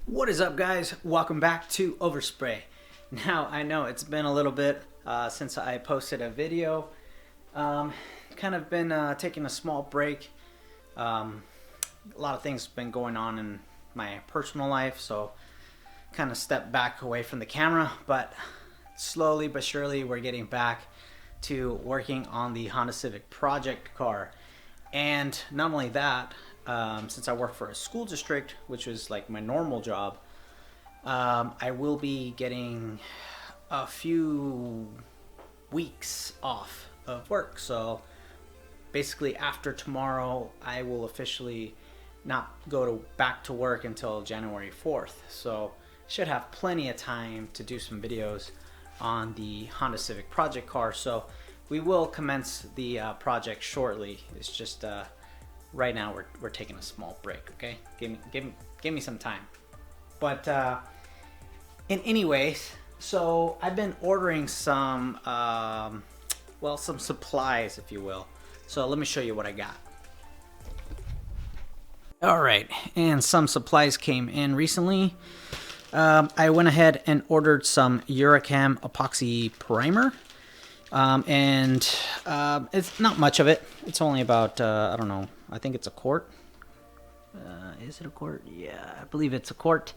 What is up, guys? Welcome back to Overspray. Now, I know it's been a little bit since I posted a video. Kind of been taking a small break. A lot of things have been going on in my personal life, so kind of stepped back away from the camera, but slowly but surely we're getting back to working on the Honda Civic project car. And not only that, since I work for a school district, which is like my normal job, I will be getting a few weeks off of work. So basically after tomorrow, I will officially not go back to work until January 4th. So should have plenty of time to do some videos on the Honda Civic project car. So we will commence the project shortly. It's just right now we're taking a small break. Okay, give me some time. But in any ways, so I've been ordering some some supplies, if you will. So let me show you what I got. All right, and some supplies came in recently. I went ahead and ordered some Uracam epoxy primer. It's not much of it. It's only about, I don't know, I think it's a quart. Is it a quart? Yeah, I believe it's a quart.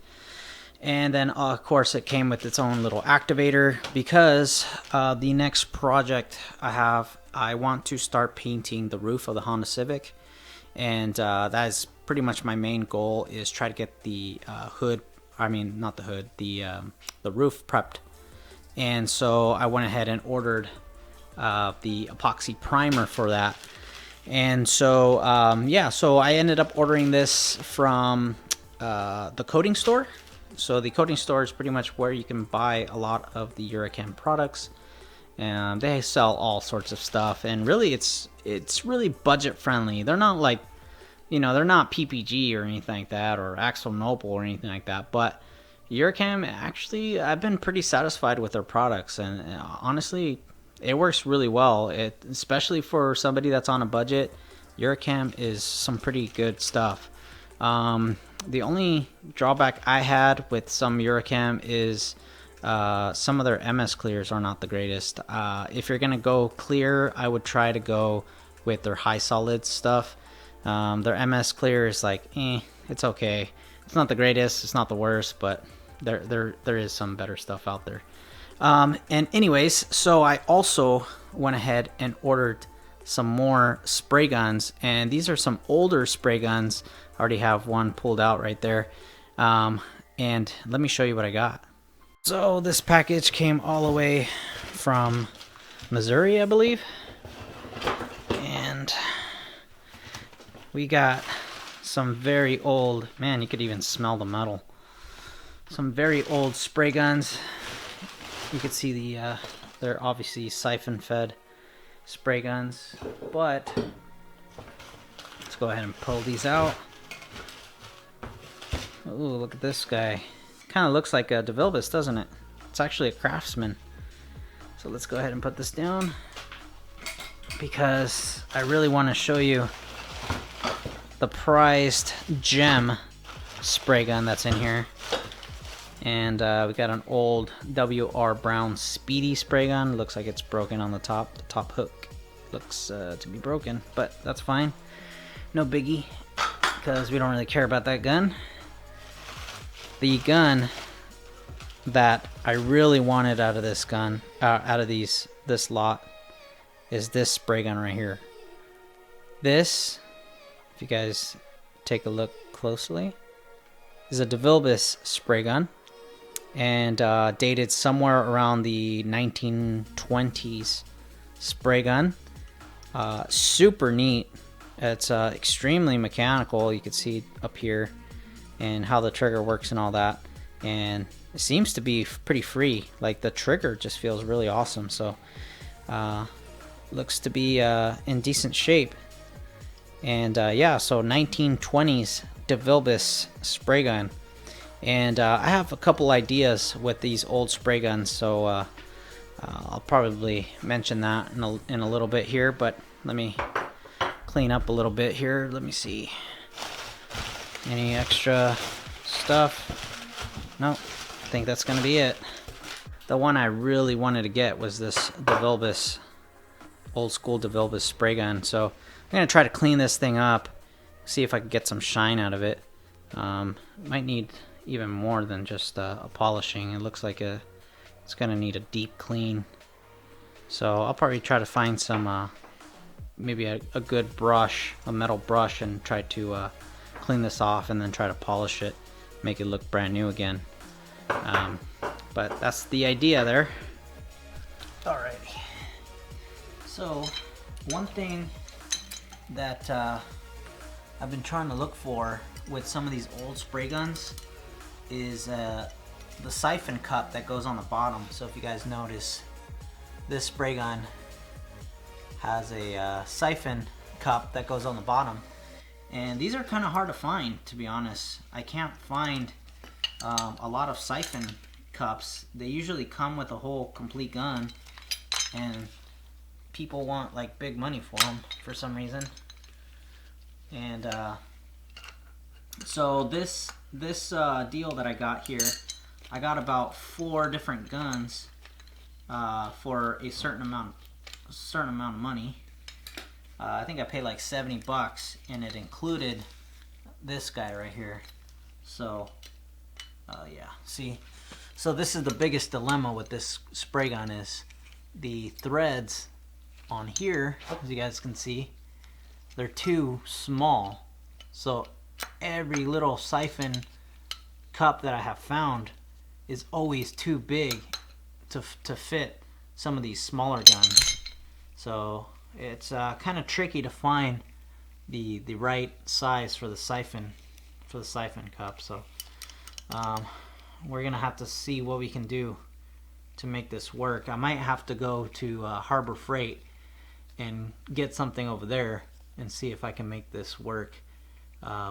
And then, of course, it came with its own little activator because the next project I want to start painting the roof of the Honda Civic. And that is pretty much my main goal, is try to get the not the hood, the roof prepped. And so I went ahead and ordered the epoxy primer for that. And so so I ended up ordering this from the coating store. So the coating store is pretty much where you can buy a lot of the Uracam products, and they sell all sorts of stuff. And really, it's really budget friendly. They're not like, they're not PPG or anything like that, or Axel Nobel or anything like that. But Uracam, actually, I've been pretty satisfied with their products, and honestly, it works really well. Especially for somebody that's on a budget, Uracam is some pretty good stuff. The only drawback I had with some Uracam is some of their MS clears are not the greatest. If you're gonna go clear, I would try to go with their high solid stuff. Their MS clear is like, it's okay. It's not the greatest, it's not the worst, but there is some better stuff out there. And anyways, so I also went ahead and ordered some more spray guns, and these are some older spray guns. I already have one pulled out right there. And let me show you what I got. So this package came all the way from Missouri, I believe. And we got some very old, man, you could even smell the metal. Some very old spray guns. You can see they're obviously siphon-fed spray guns, but let's go ahead and pull these out. Ooh, look at this guy. Kind of looks like a DeVilbiss, doesn't it? It's actually a Craftsman. So let's go ahead and put this down, because I really want to show you the prized gem spray gun that's in here. And we got an old W.R. Brown Speedy spray gun. Looks like it's broken on the top. The top hook looks to be broken, but that's fine. No biggie, because we don't really care about that gun. The gun that I really wanted out of this gun, this lot, is this spray gun right here. This, if you guys take a look closely, is a DeVilbiss spray gun, and dated somewhere around the 1920s spray gun. Super neat. It's extremely mechanical. You can see up here and how the trigger works and all that, and it seems to be pretty free. Like, the trigger just feels really awesome. So looks to be in decent shape. And so 1920s DeVilbiss spray gun. And I have a couple ideas with these old spray guns, so I'll probably mention that in a little bit here, but let me clean up a little bit here. Let me see. Any extra stuff? no, I think that's gonna be it. The one I really wanted to get was this DeVilbiss, old school DeVilbiss spray gun. So I'm gonna try to clean this thing up, see if I can get some shine out of it. Might need even more than just a polishing. It looks like it's gonna need a deep clean. So I'll probably try to find some maybe a good brush, a metal brush, and try to clean this off and then try to polish it, make it look brand new again. But that's the idea there. Alrighty. So one thing that I've been trying to look for with some of these old spray guns is the siphon cup that goes on the bottom. So if you guys notice, this spray gun has a siphon cup that goes on the bottom, and these are kind of hard to find, to be honest. I can't find a lot of siphon cups. They usually come with a whole complete gun, and people want like big money for them for some reason. And so this deal that I got here, I got about 4 different guns for a certain amount of money. I think I paid like $70, and it included this guy right here. So yeah, see, so this is the biggest dilemma with this spray gun, is the threads on here, as you guys can see, they're too small. So every little siphon cup that I have found is always too big to fit some of these smaller guns. So it's kind of tricky to find the right size for the siphon cup. So we're gonna have to see what we can do to make this work. I might have to go to Harbor Freight and get something over there and see if I can make this work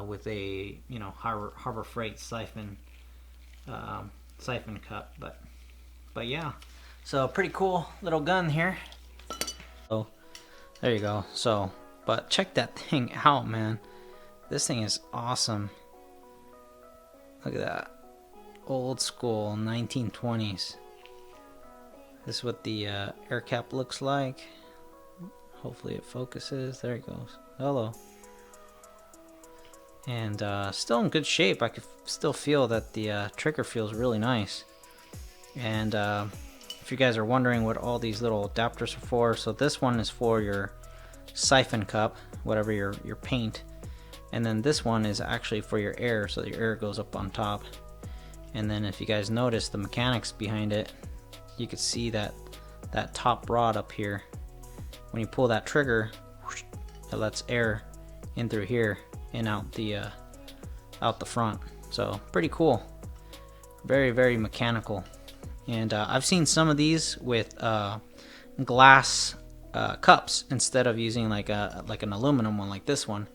with a Harbor Freight siphon cup. But yeah, so pretty cool little gun here. So there you go. So but check that thing out, man. This thing is awesome. Look at that, old school 1920s. This is what the air cap looks like. Hopefully it focuses. There it goes. Hello. And still in good shape. I could still feel that the trigger feels really nice. And if you guys are wondering what all these little adapters are for, so this one is for your siphon cup, whatever your paint, and then this one is actually for your air, so your air goes up on top. And then if you guys notice the mechanics behind it, you can see that top rod up here. When you pull that trigger, it lets air in through here and out the front. So pretty cool. Very, very mechanical. And I've seen some of these with glass cups instead of using like an aluminum one like this one.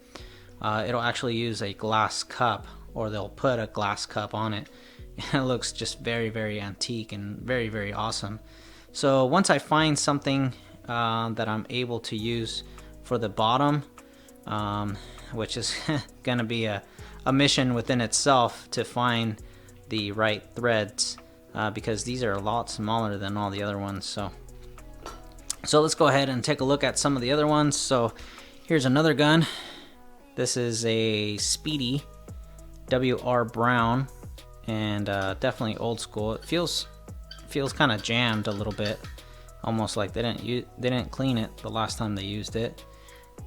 It'll actually use a glass cup, or they'll put a glass cup on it. It looks just very, very antique and very, very awesome. So once I find something that I'm able to use for the bottom, which is gonna be a mission within itself to find the right threads, because these are a lot smaller than all the other ones. So let's go ahead and take a look at some of the other ones. So here's another gun. This is a Speedy WR Brown, and definitely old school. It feels kind of jammed a little bit, almost like they didn't clean it the last time they used it.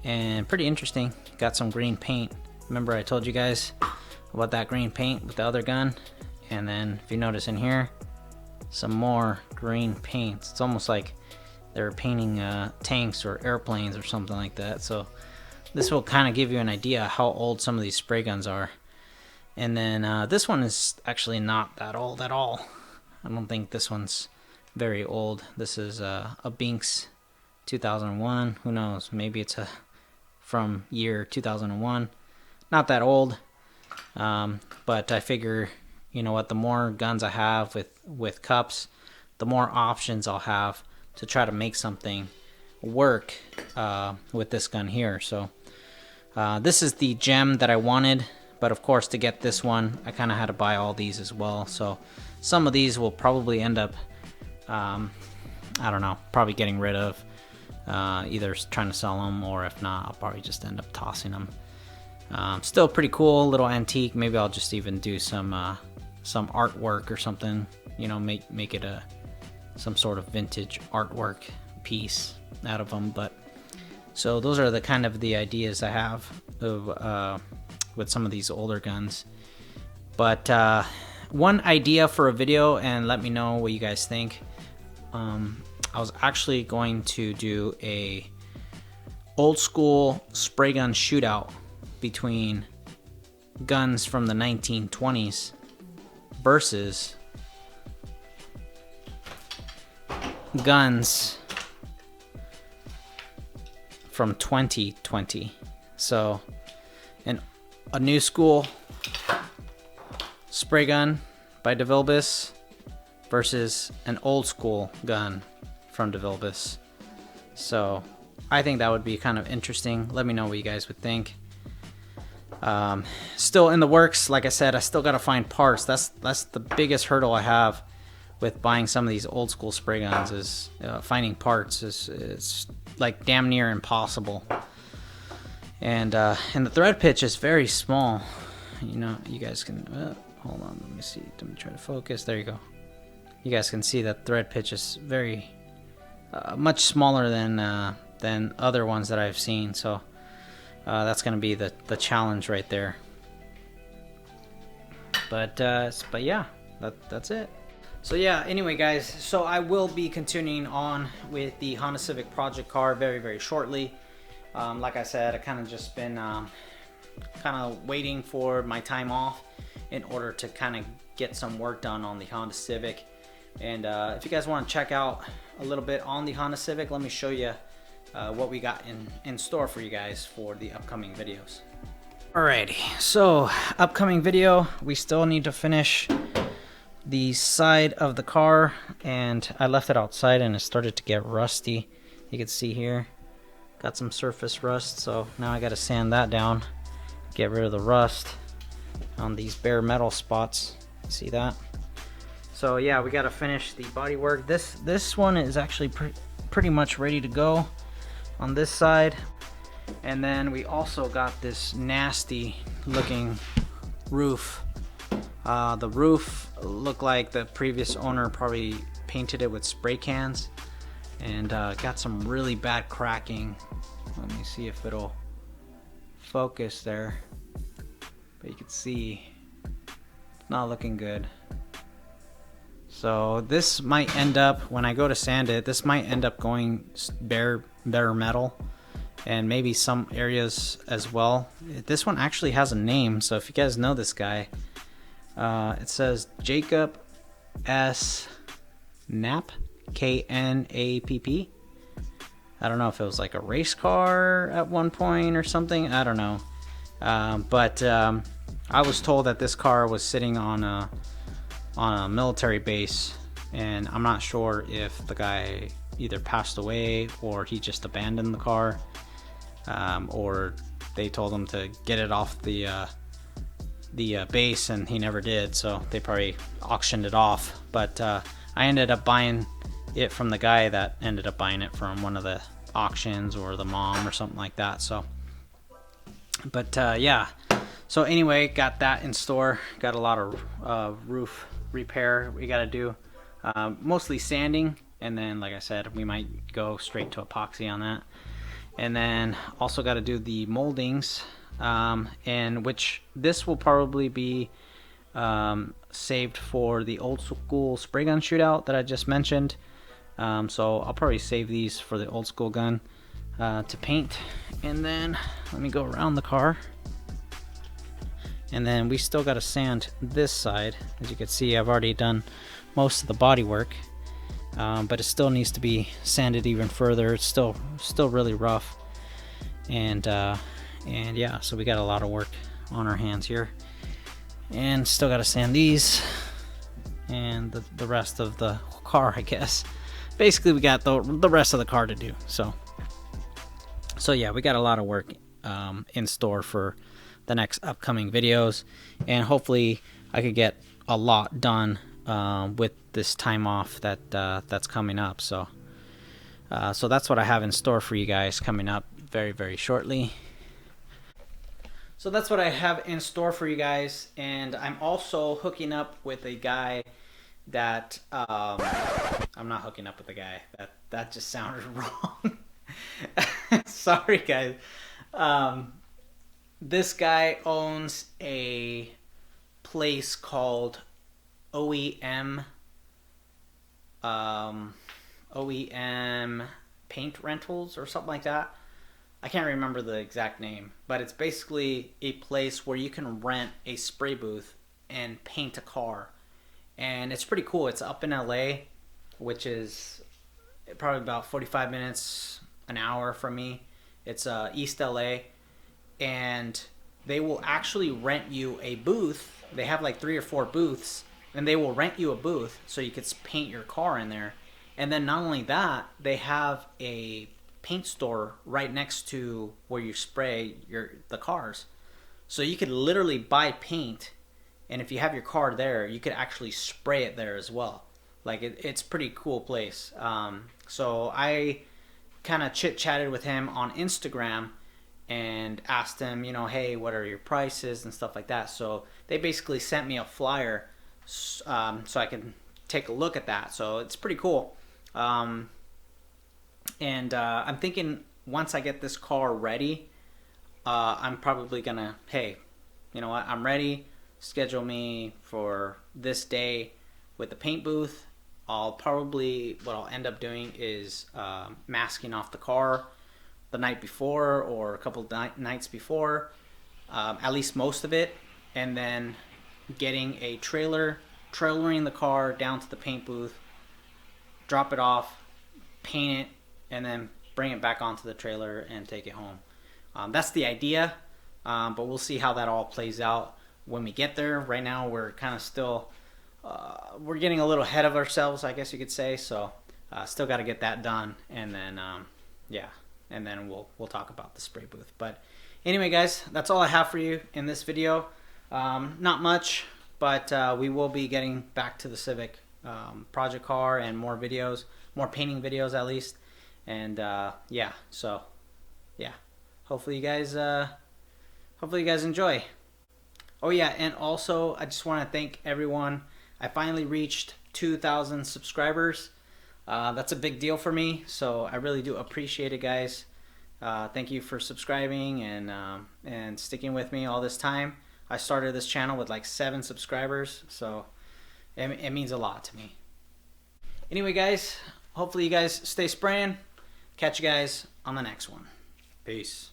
And pretty interesting. Got some green paint. Remember I told you guys about that green paint with the other gun? And then if you notice in here, some more green paints. It's almost like they're painting tanks or airplanes or something like that. So this will kind of give you an idea how old some of these spray guns are. And then this one is actually not that old at all. I don't think this one's very old. This is a Binks 2001. Who knows? Maybe it's from year 2001. Not that old. But I figure, you know what, the more guns I have with cups, the more options I'll have to try to make something work with this gun here. So this is the gem that I wanted, But of course, to get this one, I kind of had to buy all these as well. So some of these will probably end up, I don't know, probably getting rid of, either trying to sell them, or if not, I'll probably just end up tossing them. Still pretty cool, little antique. Maybe I'll just even do some artwork or something, you know, make it some sort of vintage artwork piece out of them. But so those are the kind of the ideas I have of with some of these older guns. But one idea for a video, and let me know what you guys think. I was actually going to do a old school spray gun shootout between guns from the 1920s versus guns from 2020. So a new school spray gun by DeVilbiss versus an old school gun from DeVilbiss. So I think that would be kind of interesting. Let me know what you guys would think. Still in the works. Like I said, I still got to find parts. That's the biggest hurdle I have with buying some of these old school spray guns, is finding parts. It's like damn near impossible. And the thread pitch is very small. You know, you guys can hold on. Let me see. Let me try to focus. There you go. You guys can see that thread pitch is very much smaller than other ones that I've seen. So that's going to be the challenge right there. But yeah, that's it. So yeah, anyway guys, so I will be continuing on with the Honda Civic project car very, very shortly. Like I said, I kind of just been kind of waiting for my time off in order to kind of get some work done on the Honda Civic. And if you guys want to check out a little bit on the Honda Civic, let me show you what we got in store for you guys for the upcoming videos. Alrighty, so upcoming video, we still need to finish the side of the car, and I left it outside and it started to get rusty. You can see here, got some surface rust, so now I got to sand that down, get rid of the rust on these bare metal spots. See that? So yeah, we got to finish the body work. This one is actually pretty much ready to go on this side. And then we also got this nasty looking roof. The roof looked like the previous owner probably painted it with spray cans, and got some really bad cracking. Let me see if it'll focus there, but you can see it's not looking good. So this might end up, when I go to sand it, this might end up going bare metal, and maybe some areas as well. This one actually has a name, so if you guys know this guy, it says Jacob S. Knapp, K-N-A-P-P. I don't know if it was like a race car at one point or something. I don't know. But I was told that this car was sitting on a military base, and I'm not sure if the guy either passed away or he just abandoned the car, or they told him to get it off the base and he never did, so they probably auctioned it off. But I ended up buying it from the guy that ended up buying it from one of the auctions, or the mom or something like that. So but yeah, so anyway, got that in store. Got a lot of roof repair we got to do, mostly sanding, and then like I said, we might go straight to epoxy on that. And then also got to do the moldings, and which this will probably be saved for the old school spray gun shootout that I just mentioned. So I'll probably save these for the old school gun to paint. And then let me go around the car, and then we still got to sand this side. As you can see, I've already done most of the body work, but it still needs to be sanded even further. It's still really rough, and yeah, so we got a lot of work on our hands here, and still got to sand these and the rest of the car, I guess. Basically, we got the rest of the car to do. So yeah, we got a lot of work in store for the next upcoming videos, and hopefully I could get a lot done with this time off that's coming up. So that's what I have in store for you guys coming up very, very shortly. So that's what I have in store for you guys, and I'm also hooking up with a guy that I'm not hooking up with a guy. That just sounded wrong. Sorry, guys. This guy owns a place called OEM Paint Rentals or something like that. I can't remember the exact name, but it's basically a place where you can rent a spray booth and paint a car. And it's pretty cool. It's up in LA, which is probably about 45 minutes, an hour from me. It's East LA, and they will actually rent you a booth. They have like 3 or 4 booths, and they will rent you a booth so you could paint your car in there. And then not only that, they have a paint store right next to where you spray the cars. So you could literally buy paint, and if you have your car there, you could actually spray it there as well. Like it's pretty cool place. So I kind of chit-chatted with him on Instagram and asked him, hey, what are your prices and stuff like that. So they basically sent me a flyer so I can take a look at that. So it's pretty cool. And I'm thinking once I get this car ready, I'm probably gonna, hey, you know what, I'm ready, schedule me for this day with the paint booth. What I'll end up doing is masking off the car the night before or a couple nights before, at least most of it, and then getting a trailering the car down to the paint booth, drop it off, paint it, and then bring it back onto the trailer and take it home. That's the idea, but we'll see how that all plays out when we get there. Right now we're kind of still we're getting a little ahead of ourselves, I guess you could say. So still got to get that done, and then and then we'll talk about the spray booth. But anyway, guys, that's all I have for you in this video. Not much, but we will be getting back to the Civic project car and more videos, more painting videos at least. And so hopefully you guys enjoy. Oh yeah, and also I just want to thank everyone. I finally reached 2,000 subscribers. That's a big deal for me, so I really do appreciate it, guys. Thank you for subscribing and sticking with me all this time. I started this channel with like 7 subscribers, so it means a lot to me. Anyway, guys, hopefully you guys stay spraying. Catch you guys on the next one. Peace.